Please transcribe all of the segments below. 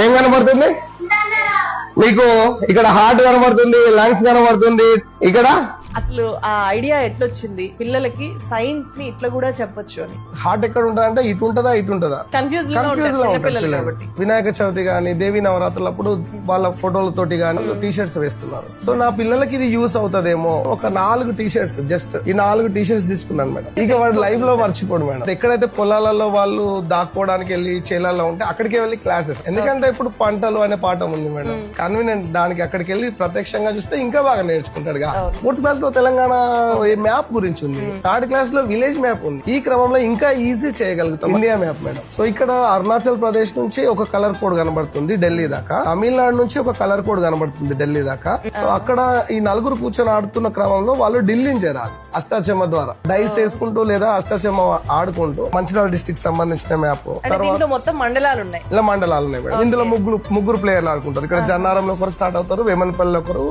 ఏం కనబడుతుంది మీకు? ఇక్కడ హార్ట్ కనబడుతుంది, లంగ్స్ కనబడుతుంది. ఇక్కడ అసలు ఆ ఐడియా ఎట్లొచ్చింది పిల్లలకి సైన్స్ ని ఇట్లా కూడా చెప్పొచ్చు అని? హార్ట్ ఎక్కడ ఉంటదా అంటే ఇటు ఉంటదా ఇటు ఉంటదా కన్ఫ్యూజ్ లో ఉంటారు పిల్లలు. వినాయక చవితి గాని దేవి నవరాత్రులప్పుడు వాళ్ళ ఫోటోలతోటి గాని టీ షర్ట్స్ వేస్తున్నారు. సో నా పిల్లలకి ఇది యూస్ అవుతదేమో ఒక 4 టీ షర్ట్స్, జస్ట్ ఈ 4 టీ షర్ట్స్ తీసుకున్నాను మేడం. ఇక వాడు లైఫ్ లో మర్చిపోడు మేడం. ఎక్కడైతే పొలాలలో వాళ్ళు దాక్కోవడానికి వెళ్ళి చేలాల్లో ఉంటే అక్కడికి వెళ్ళి క్లాసెస్. ఎందుకంటే ఇప్పుడు పంటలు అనే పాఠం ఉంది మేడం, కన్వీనియంట్ దానికి. అక్కడికి వెళ్ళి ప్రత్యక్షంగా చూస్తే ఇంకా బాగా నేర్చుకుంటాడు. 4th క్లాస్ లో తెలంగాణ మ్యాప్ గురించి ఉంది, 3rd క్లాస్ లో విలేజ్ మ్యాప్ ఉంది. ఈ క్రమంలో ఇంకా ఈజీ చేయగలుగుతాం ఇండియా మ్యాప్ మేడం. సో ఇక్కడ అరుణాచల్ ప్రదేశ్ నుంచి ఒక కలర్ కోడ్ కనబడుతుంది ఢిల్లీ దాకా, తమిళనాడు నుంచి ఒక కలర్ కోడ్ కనబడుతుంది ఢిల్లీ దాకా. సో అక్కడ ఈ 4 కూర్చొని ఆడుతున్న క్రమంలో వాళ్ళు ఢిల్లీని చేరాలి అష్టాచెమ్మ ద్వారా, డైస్ వేసుకుంటూ లేదా అష్టాచెమ్మ ఆడుకుంటూ. మంచిర్యాల డిస్ట్రిక్ట్ సంబంధించిన మ్యాప్. తర్వాత మొత్తం మండలాలు ఉన్నాయి, ఇలా మండలాలు ఉన్నాయి మేడం. ఇందులో ముగ్గురు ప్లేయర్లు ఆడుకుంటారు. ఇక్కడ జన్నారంలో ఒకరు స్టార్ట్ అవుతారు, వేమనపల్లిలో ఒకరు,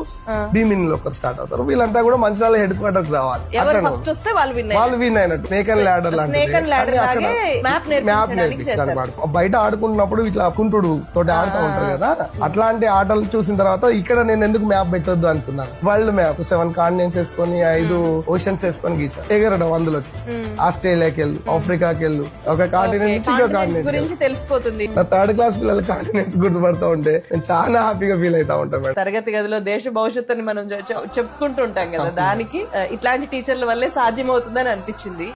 భీమినిలో ఒకరు స్టార్ట్ అవుతారు. వీళ్ళంతా కూడా మంచిర్యాల హెడ్ క్వార్టర్ రావాలి. వాళ్ళు విన్ అయినట్టు స్నేక్ అండ్ ల్యాడర్ మ్యాప్ నేర్పించడానికి. బయట ఆడుకున్నప్పుడు ఇట్లా కుంటుడు తోటి ఆడుతూ ఉంటారు కదా, అట్లాంటి ఆటలు చూసిన తర్వాత ఇక్కడ నేను ఎందుకు మ్యాప్ పెట్టొద్దు అనుకున్నాను. వరల్డ్ మ్యాప్ 7 కాంటినెంట్స్ వేసుకొని 5 ఓషన్స్ వేసుకొని గీచాను. ఎగరడం అందులోకి ఆస్ట్రేలియాకి వెళ్ళు, ఆఫ్రికాకి వెళ్ళు, ఒక కాంటినెంట్ నుంచి ఇంకో కాంటినెంట్ తెలిసిపోతుంది. నా 3rd క్లాస్ పిల్లలు కాంటినెంట్స్ గుర్తుపడతా ఉంటే నేను చాలా హ్యాపీగా ఫీల్ అవుతా ఉంటాను. తరగతి గదిలో దేశ భవిష్యత్తుని మనం చెప్పుకుంటూ ఉంటాం కదా, దానికి ఇట్లాంటి టీచర్ల వల్లే సాధ్యమవుతుందని అనిపించింది.